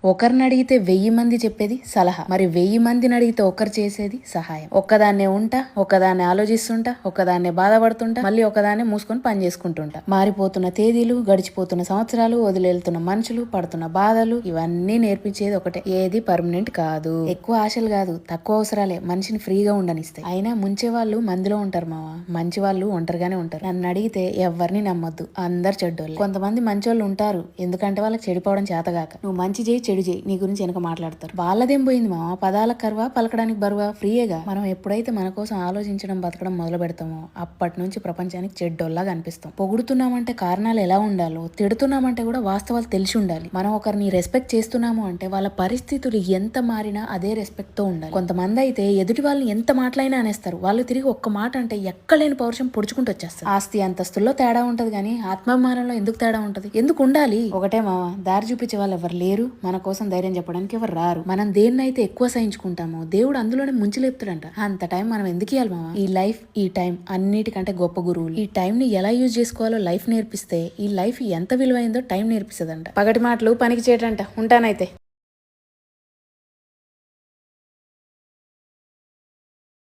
ఒకరిని అడిగితే 1000 మంది చెప్పేది సలహా, మరి 1000 మందిని అడిగితే ఒకరు చేసేది సహాయం. ఒక్కదాన్నే ఉంటా, ఒక్కదాన్నే ఆలోచిస్తుంటా, ఒక్కదాన్నే బాధపడుతుంటా, మళ్ళీ ఒక్కదాన్నే మూసుకొని పని చేసుకుంటుంటా. మారిపోతున్న తేదీలు, గడిచిపోతున్న సంవత్సరాలు, వదిలేళ్తున్న మనుషులు, పడుతున్న బాధలు ఇవన్నీ నేర్పించేది ఒకటే, ఏది పర్మనెంట్ కాదు. ఎక్కువ ఆశలు కాదు, తక్కువ అవసరాలే మనిషిని ఫ్రీగా ఉండనిస్తాయి. అయినా ముంచే వాళ్ళు మందిలో ఉంటారు మావా, మంచి వాళ్ళు ఒంటరిగానే ఉంటారు. నన్ను అడిగితే ఎవరిని నమ్మొద్దు, అందరు చెడ్డోళ్ళు. కొంతమంది మంచోళ్ళు ఉంటారు, ఎందుకంటే వాళ్ళకి చెడిపోవడం చేతగాక. నువ్వు మంచి చేయి చెడు చేయి, నీ గురించి వెనక మాట్లాడతారు. వాళ్ళదేం పోయింది మామ, పదాలకు కరువా పలకడానికి బరువా, ఫ్రీయేగా. మనం ఎప్పుడైతే మన కోసం ఆలోచించడం బతకడం మొదలు పెడతామో అప్పటి నుంచి ప్రపంచానికి చెడ్డోల్లాగా అనిపిస్తాం. పొగుడుతున్నామంటే కారణాలు ఎలా ఉండాలో, తిడుతున్నామంటే కూడా వాస్తవాలు తెలిసి ఉండాలి. మనం ఒకరిని రెస్పెక్ట్ చేస్తున్నాము అంటే వాళ్ళ పరిస్థితులు ఎంత మారినా అదే రెస్పెక్ట్ తో ఉండాలి. కొంతమంది అయితే ఎదుటి వాళ్ళని ఎంత మాటలైనా అనేస్తారు, వాళ్ళు తిరిగి ఒక్క మాట అంటే ఎక్కలేని పౌరుషం పొడుచుకుంటూ వచ్చేస్తారు. ఆస్తి అంతస్తుల్లో తేడా ఉంటది కానీ ఆత్మాభిమానంలో ఎందుకు తేడా ఉంటది? ఎందుకు ఉండాలి? ఒకటే మామ, దారి చూపించే వాళ్ళు ఎవరు లేరు, మన కోసం ధైర్యం చెప్పడానికి ఎవరు రారు. మనం దేన్నైతే ఎక్కువ సహించుకుంటామో దేవుడు అందులోనే ముంచులేపుతాడంట. అంత టైం మనం ఎందుకు ఇవ్వాలి మామ? ఈ లైఫ్, ఈ టైం అన్నిటికంటే గొప్ప గురువులు. ఈ టైం ని ఎలా యూజ్ చేసుకోవాలో లైఫ్ నేర్పిస్తే ఈ లైఫ్ ఎంత విలువైందో టైం నేర్పిస్తుందంట. పగటి మాటలు పనికి చేయటంట. ఉంటానైతే.